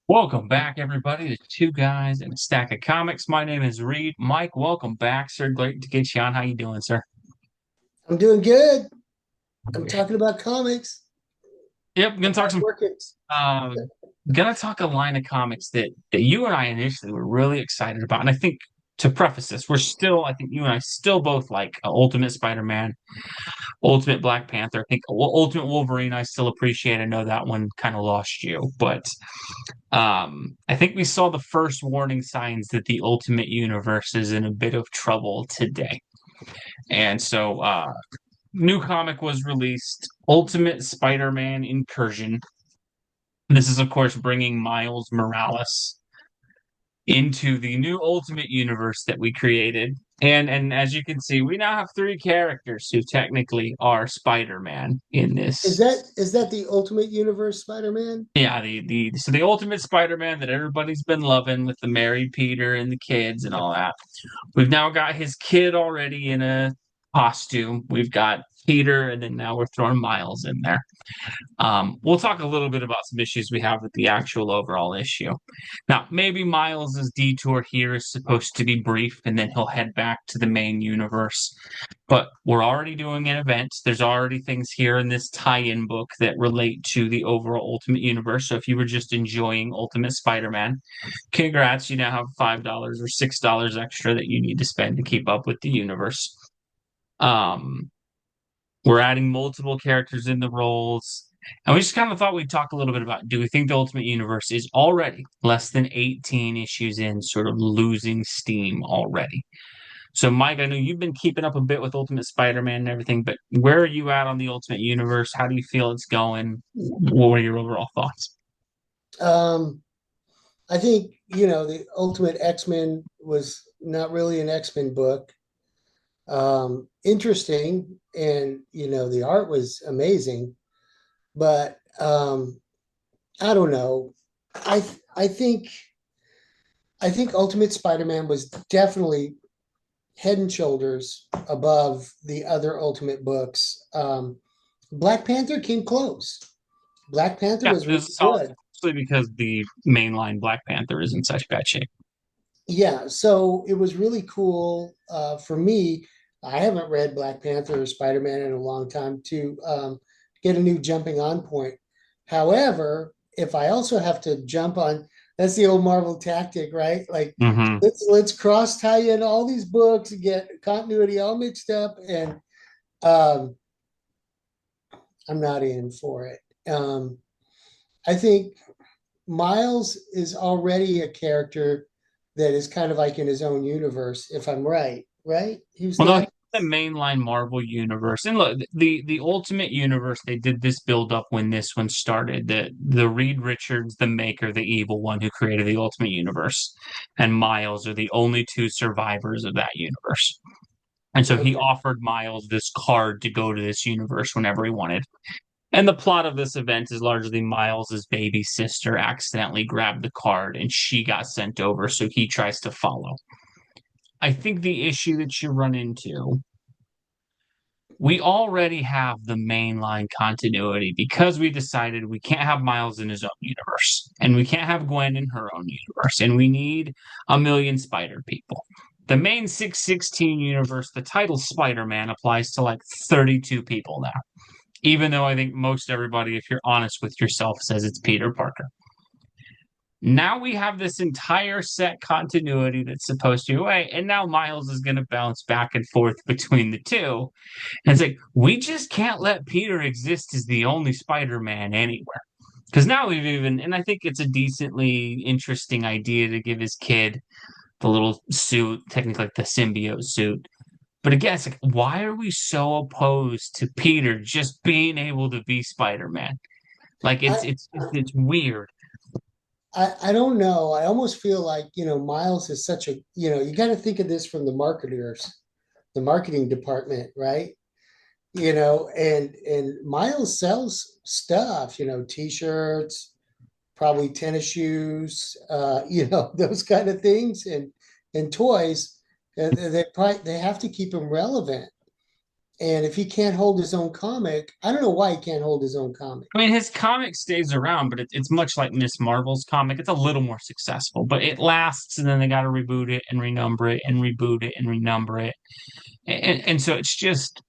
Welcome back, everybody, to Two Guys and a Stack of Comics. My name is Reed. Mike, welcome back, sir. Great to get you on. How you doing, sir? I'm doing good. I'm talking about comics. Yep, gonna talk How's some. working? Uh, gonna talk a line of comics that you and I initially were really excited about, and I think to preface this, I think you and I still both like Ultimate Spider-Man, Ultimate Black Panther. I think Ultimate Wolverine. I still appreciate. I know that one kind of lost you, but I think we saw the first warning signs that the Ultimate Universe is in a bit of trouble today. And so, new comic was released, Ultimate Spider-Man Incursion. This is, of course, bringing Miles Morales into the new Ultimate Universe that we created. And as you can see, we now have three characters who technically are Spider-Man in Is this. that the Ultimate Universe Spider-Man? Yeah, the Ultimate Spider-Man that everybody's been loving with the married Peter and the kids and all that. We've now got his kid already in a costume. We've got Peter, and then now we're throwing Miles in there. We'll talk a little bit about some issues we have with the actual overall issue. Now, maybe Miles's detour here is supposed to be brief, and then he'll head back to the main universe. But we're already doing an event. There's already things here in this tie-in book that relate to the overall Ultimate Universe. So if you were just enjoying Ultimate Spider-Man, congrats, you now have $5 or $6 extra that you need to spend to keep up with the universe. Um, we're adding multiple characters in the roles. And we just kind of thought we'd talk a little bit about, do we think the Ultimate Universe is already less than 18 issues in, sort of losing steam already? So, Mike, I know you've been keeping up a bit with Ultimate Spider-Man and everything, but where are you at on the Ultimate Universe? How do you feel it's going? What are your overall thoughts? Um, I think, the Ultimate X-Men was not really an X-Men book. Interesting, and the art was amazing, but I don't know. I I think I think Ultimate Spider-Man was definitely head and shoulders above the other Ultimate books. Black Panther came close. Black Panther Yeah, was this really is solid, good. especially because the mainline Black Panther is in such bad shape. Yeah, so it was really cool for me. I haven't read Black Panther or Spider Man in a long time to get a new jumping on point. However, if I also have to jump on, that's the old Marvel tactic, right? Like Hmm. let's cross tie in all these books and get continuity all mixed up, and um, I'm not in for it. I think Miles is already a character that is kind of like in his own universe, if I'm right, right? He was Well, no, he's not. the mainline Marvel universe, and look, the Ultimate Universe. They did this build up when this one started. The Reed Richards, the maker, the evil one who created the Ultimate Universe, and Miles are the only two survivors of that universe. And so he Okay. offered Miles this card to go to this universe whenever he wanted. And the plot of this event is largely Miles's baby sister accidentally grabbed the card and she got sent over, so he tries to follow. I think the issue that you run into, we already have the mainline continuity because we decided we can't have Miles in his own universe and we can't have Gwen in her own universe and we need a million spider people. The main 616 universe, the title Spider-Man applies to like 32 people now, even though I think most everybody, if you're honest with yourself, says it's Peter Parker. Now we have this entire set continuity that's supposed to away, and now Miles is going to bounce back and forth between the two. And it's like, we just can't let Peter exist as the only Spider Man anywhere. Because now we've even, and I think it's a decently interesting idea to give his kid the little suit, technically like the symbiote suit. But again, it's like, why are we so opposed to Peter just being able to be Spider Man? Like I, it's weird. I don't know. I almost feel like, Miles is such a, you got to think of this from the marketers, the marketing department, right? And Miles sells stuff, t-shirts, probably tennis shoes, those kind of things, and toys. And they have to keep them relevant. And if he can't hold his own comic, I don't know why he can't hold his own comic. I mean, his comic stays around, but it's much like Miss Marvel's comic. It's a little more successful, but it lasts, and then they got to reboot it and renumber it and reboot it and renumber it, and so it's just.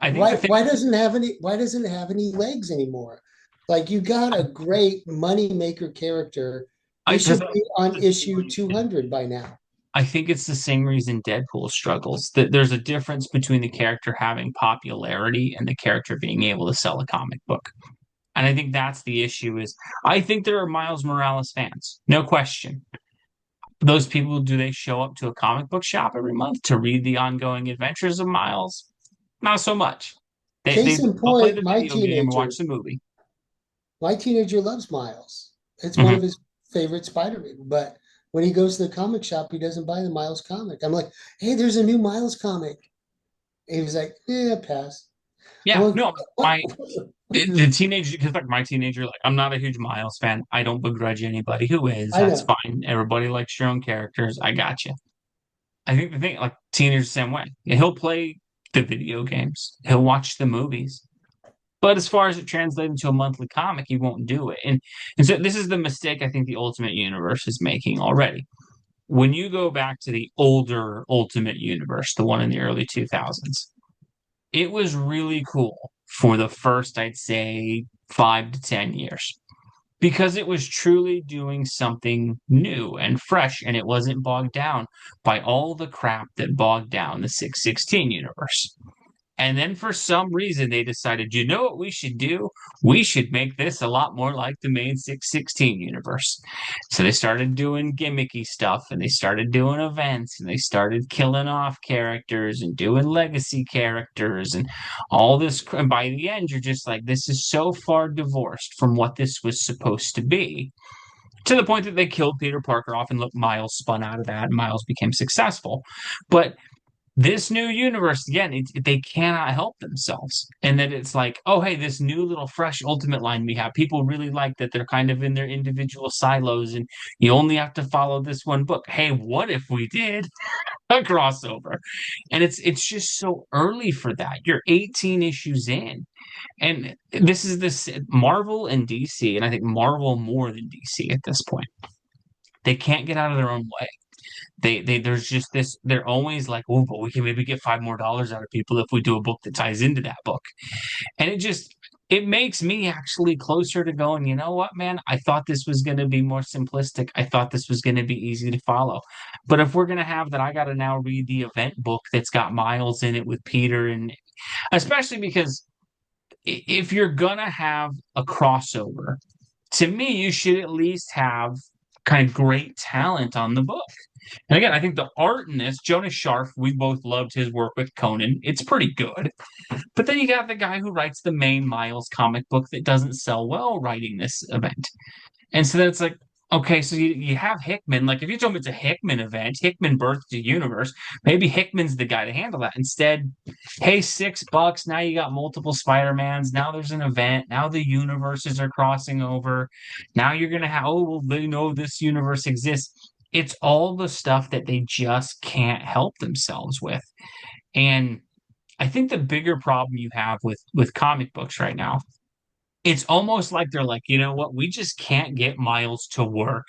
I think the thing Why doesn't it have any legs anymore? Like you got a great money maker character. I It because should be on issue 200 by now. I think it's the same reason Deadpool struggles. That there's a difference between the character having popularity and the character being able to sell a comic book. And I think that's the issue is I think there are Miles Morales fans, no question. Those people, do they show up to a comic book shop every month to read the ongoing adventures of Miles? Not so much. They Case in they'll play point, the video game or watch the movie. my teenager loves Miles. It's one Mhm. of his favorite Spider-Man. But when he goes to the comic shop, he doesn't buy the Miles comic. I'm like, hey, there's a new Miles comic. And he was like, yeah, pass. I'm Yeah, like, no, what? my the teenager, because like my teenager, like I'm not a huge Miles fan. I don't begrudge anybody who is. I That's know. fine. Everybody likes your own characters. I got you. I think the thing, like teenagers, the same way. He'll play the video games. He'll watch the movies. But as far as it translates into a monthly comic, he won't do it. And so this is the mistake I think the Ultimate Universe is making already. When you go back to the older Ultimate Universe, the one in the early 2000s, it was really cool for the first, I'd say, 5 to 10 years because it was truly doing something new and fresh and it wasn't bogged down by all the crap that bogged down the 616 universe. And then for some reason, they decided, you know what we should do? We should make this a lot more like the main 616 universe. So they started doing gimmicky stuff and they started doing events and they started killing off characters and doing legacy characters and all this. And by the end, you're just like, this is so far divorced from what this was supposed to be. To the point that they killed Peter Parker off and look, Miles spun out of that and Miles became successful. But this new universe again they cannot help themselves and that it's like oh hey this new little fresh ultimate line we have people really like that they're kind of in their individual silos and you only have to follow this one book. Hey, what if we did a crossover? And it's just so early for that. You're 18 issues in, and this is this Marvel and DC, and I think Marvel more than DC at this point. They can't get out of their own way. They there's just this they're always like, oh, but we can maybe get $5 more out of people if we do a book that ties into that book. And it makes me actually closer to going, you know what, man? I thought this was going to be more simplistic. I thought this was going to be easy to follow. But if we're going to have that, I got to now read the event book that's got Miles in it with Peter. And especially because if you're going to have a crossover, to me, you should at least have kind of great talent on the book. And again, I think the art in this, Jonas Scharf, we both loved his work with Conan. It's pretty good. But then you got the guy who writes the main Miles comic book that doesn't sell well writing this event. And so then it's like, okay, so you have Hickman. Like, if you told me it's a Hickman event, Hickman birthed the universe, maybe Hickman's the guy to handle that. Instead, hey, $6. Now you got multiple Spider-Mans. Now there's an event. Now the universes are crossing over. Now you're going to have, oh, well, they know this universe exists. It's all the stuff that they just can't help themselves with. And I think the bigger problem you have with comic books right now, it's almost like they're like, you know what, we just can't get Miles to work.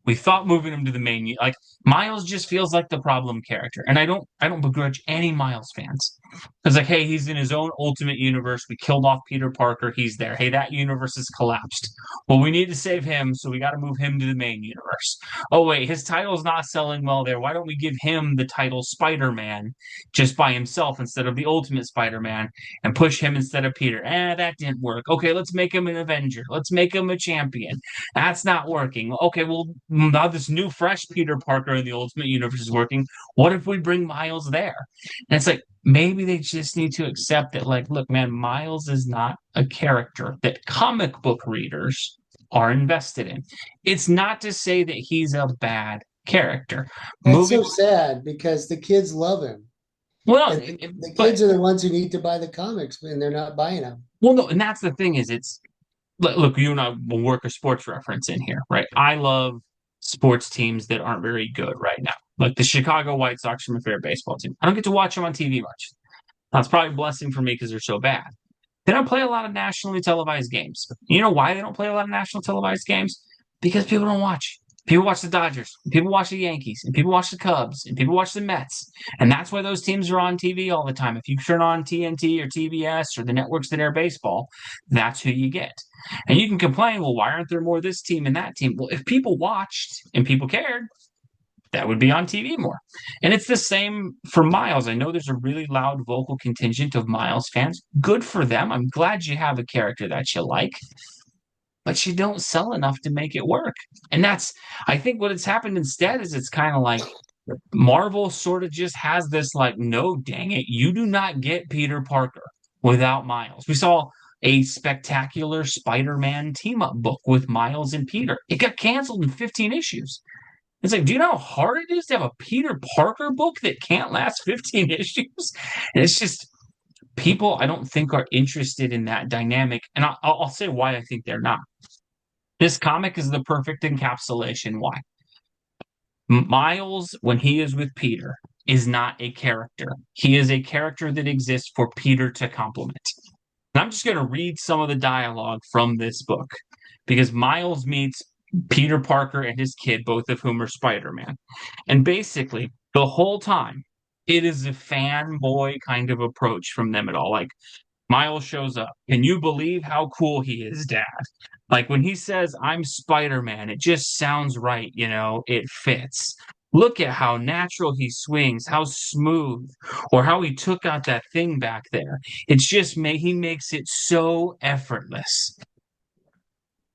We thought moving him to the main, like Miles just feels like the problem character, and I don't begrudge any Miles fans. It's like, hey, he's in his own ultimate universe. We killed off Peter Parker. He's there. Hey, that universe has collapsed. Well, we need to save him, so we got to move him to the main universe. Oh wait, his title's not selling well there. Why don't we give him the title Spider-Man just by himself instead of the Ultimate Spider-Man and push him instead of Peter? That didn't work. Okay, let's make him an Avenger. Let's make him a champion. That's not working. Okay, well, now this new fresh Peter Parker in the Ultimate Universe is working. What if we bring Miles there? And it's like, maybe they just need to accept that, like, look, man, Miles is not a character that comic book readers are invested in. It's not to say that he's a bad character. That's Moving, so sad because the kids love him. well, And the but kids are the ones who need to buy the comics and they're not buying them. well, no, and that's the thing is, it's look, you and I will work a sports reference in here, right? I love sports teams that aren't very good right now. Like the Chicago White Sox are my favorite baseball team. I don't get to watch them on TV much. That's probably a blessing for me because they're so bad. They don't play a lot of nationally televised games. You know why they don't play a lot of national televised games? Because people don't watch. People watch the Dodgers, people watch the Yankees, and people watch the Cubs, and people watch the Mets. And that's why those teams are on TV all the time. If you turn on TNT or TBS or the networks that air baseball, that's who you get. And you can complain, well, why aren't there more of this team and that team? Well, if people watched and people cared, that would be on TV more. And it's the same for Miles. I know there's a really loud vocal contingent of Miles fans. Good for them. I'm glad you have a character that you like, but you don't sell enough to make it work. And that's, I think, what has happened instead is it's kind of like Marvel sort of just has this like, no, dang it, you do not get Peter Parker without Miles. We saw a spectacular Spider-Man team-up book with Miles and Peter. It got canceled in 15 issues. It's like, do you know how hard it is to have a Peter Parker book that can't last 15 issues? And it's just people I don't think are interested in that dynamic. And I'll say why I think they're not. This comic is the perfect encapsulation why. Miles, when he is with Peter, is not a character. He is a character that exists for Peter to complement. And I'm just going to read some of the dialogue from this book because Miles meets Peter Parker and his kid, both of whom are Spider Man. And basically, the whole time, it is a fanboy kind of approach from them at all. Like, Miles shows up. Can you believe how cool he is, Dad? Like, when he says, I'm Spider Man, it just sounds right, it fits. Look at how natural he swings, how smooth, or how he took out that thing back there. It's just he makes it so effortless.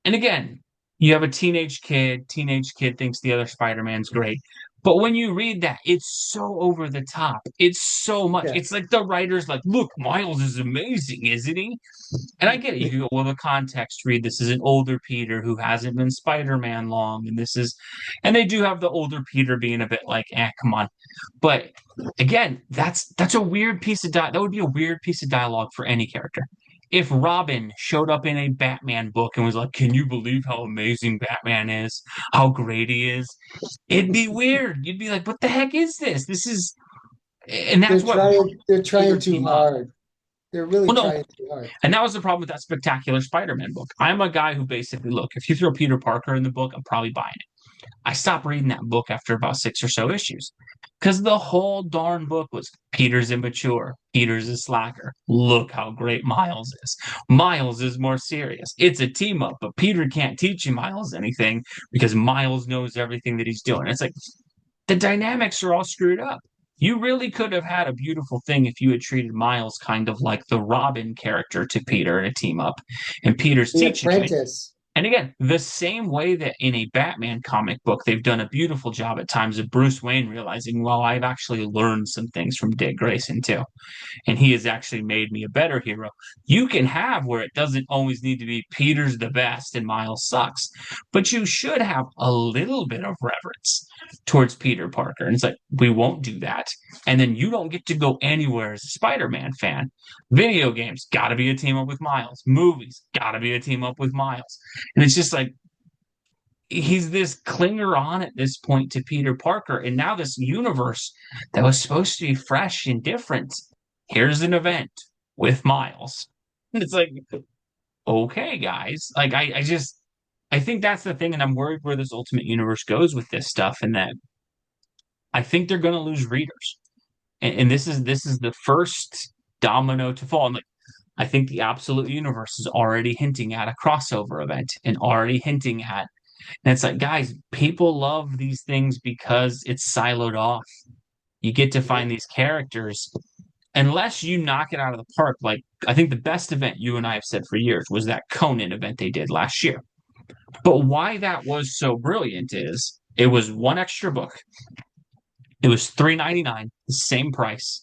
And again, you have a teenage kid thinks the other Spider-Man's great. But when you read that, it's so over the top. It's so much. Yeah. It's like the writer's like, look, Miles is amazing, isn't he? And I get it. You can go, well, the context read this is an older Peter who hasn't been Spider-Man long, and this is, and they do have the older Peter being a bit like, come on. But again, that's a weird piece of that would be a weird piece of dialogue for any character. If Robin showed up in a Batman book and was like, "Can you believe how amazing Batman is? How great he is?" It'd be weird. You'd be like, "What the heck is this? This is," and that's what They're Peter trying too team up. hard. They're really Well, no, trying too hard. and that was the problem with that spectacular Spider-Man book. I'm a guy who basically look, if you throw Peter Parker in the book, I'm probably buying it. I stopped reading that book after about six or so issues because the whole darn book was Peter's immature, Peter's a slacker. Look how great Miles is. Miles is more serious. It's a team up, but Peter can't teach you Miles anything because Miles knows everything that he's doing. It's like the dynamics are all screwed up. You really could have had a beautiful thing if you had treated Miles kind of like the Robin character to Peter in a team up, and Peter's The teaching him. Apprentice. And again, the same way that in a Batman comic book, they've done a beautiful job at times of Bruce Wayne realizing, well, I've actually learned some things from Dick Grayson too and he has actually made me a better hero. You can have where it doesn't always need to be Peter's the best and Miles sucks, but you should have a little bit of reverence towards Peter Parker. And it's like, we won't do that. And then you don't get to go anywhere as a Spider Man fan. Video games, got to be a team up with Miles. Movies, got to be a team up with Miles. And it's just like, he's this clinger on at this point to Peter Parker. And now this universe that was supposed to be fresh and different, here's an event with Miles. And it's like, okay, guys. Like I think that's the thing, and I'm worried where this ultimate universe goes with this stuff, and that I think they're gonna lose readers. And this is the first domino to fall. And like I think the absolute universe is already hinting at a crossover event and already hinting at and it's like, guys, people love these things because it's siloed off. You get to Yeah. find these characters. Unless you knock it out of the park, like I think the best event you and I have said for years was that Conan event they did last year. But why that was so brilliant is it was one extra book. It was $3.99, the same price.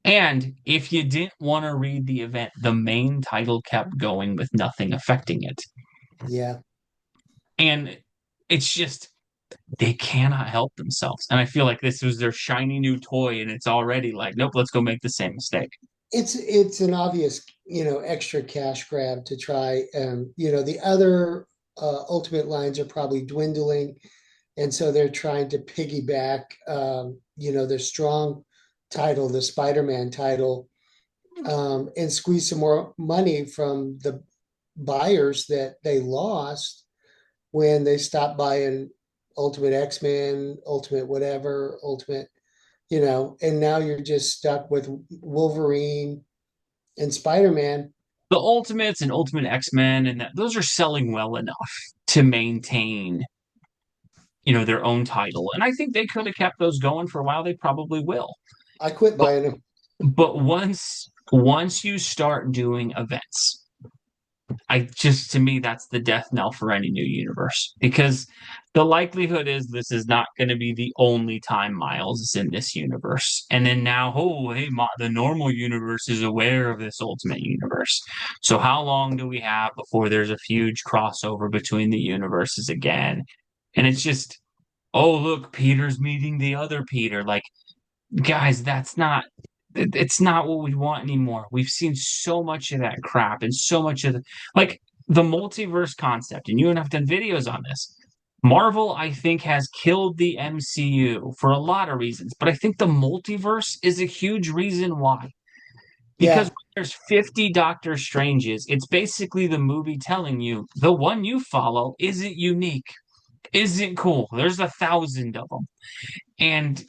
And if you didn't want to read the event, the main title kept going with nothing affecting it. Yeah. And it's just they cannot help themselves. And I feel like this was their shiny new toy, and it's already like, nope, let's go make the same mistake. It's an obvious, extra cash grab to try. The other ultimate lines are probably dwindling, and so they're trying to piggyback, their strong title, the Spider-Man title, and squeeze some more money from the buyers that they lost when they stopped buying Ultimate X-Men, Ultimate whatever, Ultimate, and now you're just stuck with Wolverine and Spider-Man. The Ultimates and Ultimate X-Men and those are selling well enough to maintain, their own title. And I think they could have kept those going for a while. They probably will. I quit But buying them. but once you start doing events, to me, that's the death knell for any new universe because the likelihood is this is not going to be the only time Miles is in this universe. And then now, oh, hey, the normal universe is aware of this ultimate universe. So how long do we have before there's a huge crossover between the universes again? And it's just, oh, look, Peter's meeting the other Peter. Like, guys, it's not what we want anymore. We've seen so much of that crap and so much of like the multiverse concept, and you and I've done videos on this. Marvel, I think, has killed the MCU for a lot of reasons, but I think the multiverse is a huge reason why. Because Yeah, when there's 50 Doctor Stranges, it's basically the movie telling you the one you follow isn't unique, isn't cool. There's 1,000 of them. And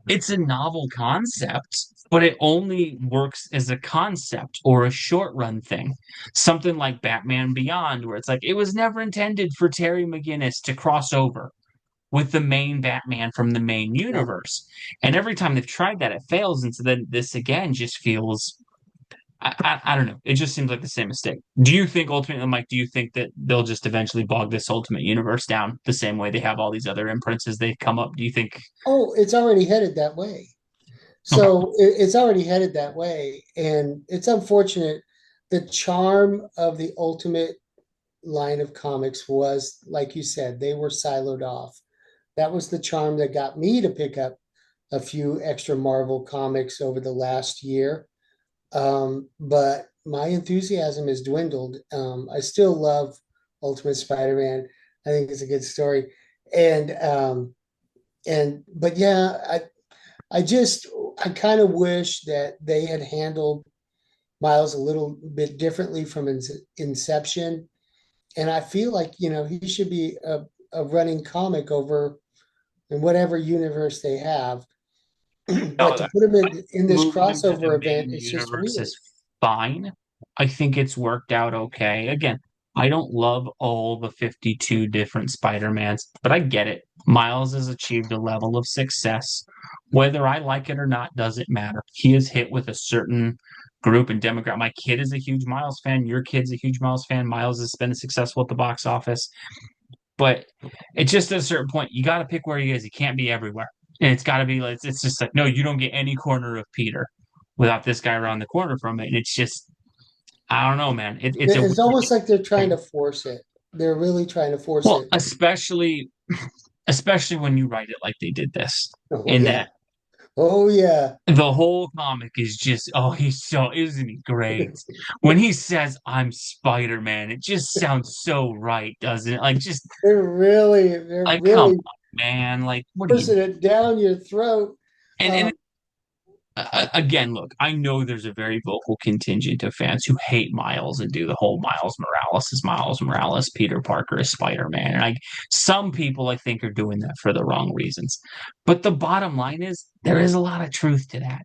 it's a novel concept, but it only works as a concept or a short run thing. Something like Batman Beyond, where it's like it was never intended for Terry McGinnis to cross over with the main Batman from the main yeah. universe. And every time they've tried that, it fails. And so then this again just feels. I don't know. It just seems like the same mistake. Do you think ultimately, Mike, do you think that they'll just eventually bog this Ultimate Universe down the same way they have all these other imprints as they come up? Do you think? Oh, it's already headed that way. Okay. So it's already headed that way. And it's unfortunate. The charm of the Ultimate line of comics was, like you said, they were siloed off. That was the charm that got me to pick up a few extra Marvel comics over the last year. But my enthusiasm has dwindled. I still love Ultimate Spider-Man. I think it's a good story. And but yeah, I kind of wish that they had handled Miles a little bit differently from inception. And I feel like, he should be a running comic over in whatever universe they have. But No, to put him in this moving him to the crossover event, main it's just universe weird. is fine. I think it's worked out okay. Again, I don't love all the 52 different Spider-Mans, but I get it. Miles has achieved a level of success. Whether I like it or not doesn't matter. He is hit with a certain group and demographic. My kid is a huge Miles fan. Your kid's a huge Miles fan. Miles has been successful at the box office. But it's just at a certain point, you got to pick where he is. He can't be everywhere. And it's got to be like, it's just like, no, you don't get any corner of Peter without this guy around the corner from it. And it's just, I don't know, man. It's a It's weird almost like they're trying thing. to force it. They're really trying to force Well, it. especially when you write it like they did this, Oh in yeah. that Oh yeah. the whole comic is just, oh, isn't he great? When he says, I'm Spider-Man, it just sounds so right, doesn't it? They're Come really on, man. Like, what are you forcing it down your throat. and Um, again, look, I know there's a very vocal contingent of fans who hate Miles and do the whole Miles Morales, Peter Parker is Spider-Man. And some people I think are doing that for the wrong reasons. But the bottom line is there is a lot of truth to that.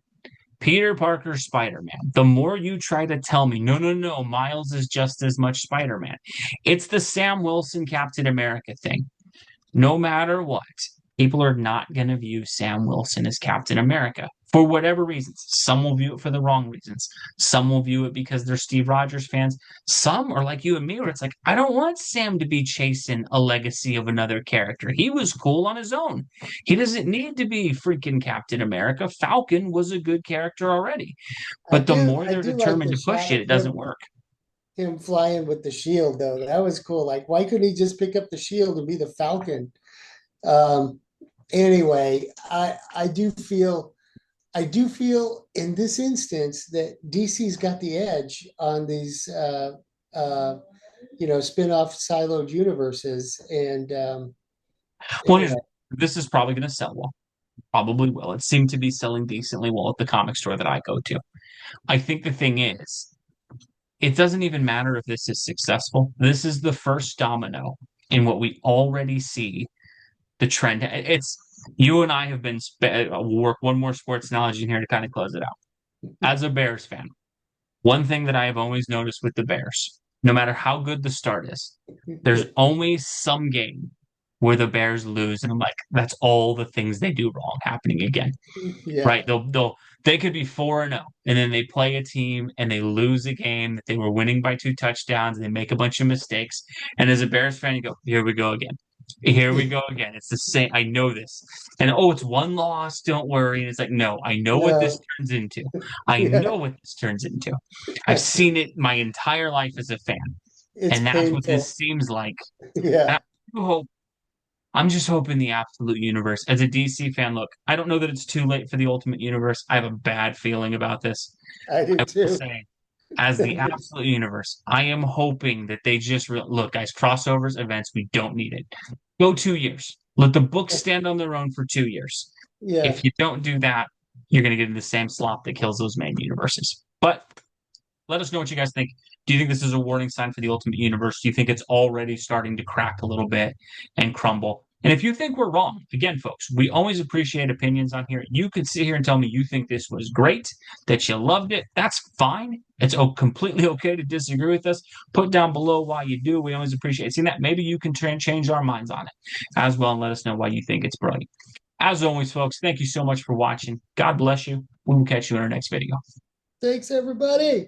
Peter Parker, Spider-Man. The more you try to tell me, no, no, no, Miles is just as much Spider-Man. It's the Sam Wilson Captain America thing. No matter what, people are not going to view Sam Wilson as Captain America for whatever reasons. Some will view it for the wrong reasons. Some will view it because they're Steve Rogers fans. Some are like you and me, where it's like, I don't want Sam to be chasing a legacy of another character. He was cool on his own. He doesn't need to be freaking Captain America. Falcon was a good character already. But the more I they're do like determined the to push shot it, of it doesn't work. him flying with the shield though. That was cool. Like, why couldn't he just pick up the shield and be the Falcon? Um, anyway, I do feel in this instance that DC's got the edge on these spin-off siloed universes. And Well, anyway, this is probably going to sell well. Probably will. It seemed to be selling decently well at the comic store that I go to. I think the thing is, it doesn't even matter if this is successful. This is the first domino in what we already see the trend. It's you and I have been work one more sports analogy in here to kind of close it out. As a Bears fan, one thing that I have always noticed with the Bears, no matter how good the start is, there's always some game where the Bears lose, and I'm like, that's all the things they do wrong happening again. Yeah. Right? They could be 4-0, and then they play a team and they lose a game that they were winning by 2 touchdowns, and they make a bunch of mistakes. And as a Bears fan, you go, here we go again. Here we go again. It's the same. I know this. And oh, it's one loss. Don't worry. And it's like, no, I know what this No. turns into. I know Yeah. what this turns into. I've seen it my entire life as a fan. It's And that's what this painful. seems like. And Yeah. I'm just hoping the absolute universe. As a DC fan, look, I don't know that it's too late for the ultimate universe. I have a bad feeling about this. I do I will too. say, as the absolute universe, I am hoping that they just look, guys, crossovers, events, we don't need it. Go 2 years. Let the books stand on their own for 2 years. Yeah. If you don't do that, you're going to get into the same slop that kills those main universes. But let us know what you guys think. Do you think this is a warning sign for the Ultimate Universe? Do you think it's already starting to crack a little bit and crumble? And if you think we're wrong, again, folks, we always appreciate opinions on here. You could sit here and tell me you think this was great, that you loved it. That's fine. It's completely okay to disagree with us. Put down below why you do. We always appreciate seeing that. Maybe you can change our minds on it as well and let us know why you think it's brilliant. As always, folks, thank you so much for watching. God bless you. We will catch you in our next video. Thanks, everybody.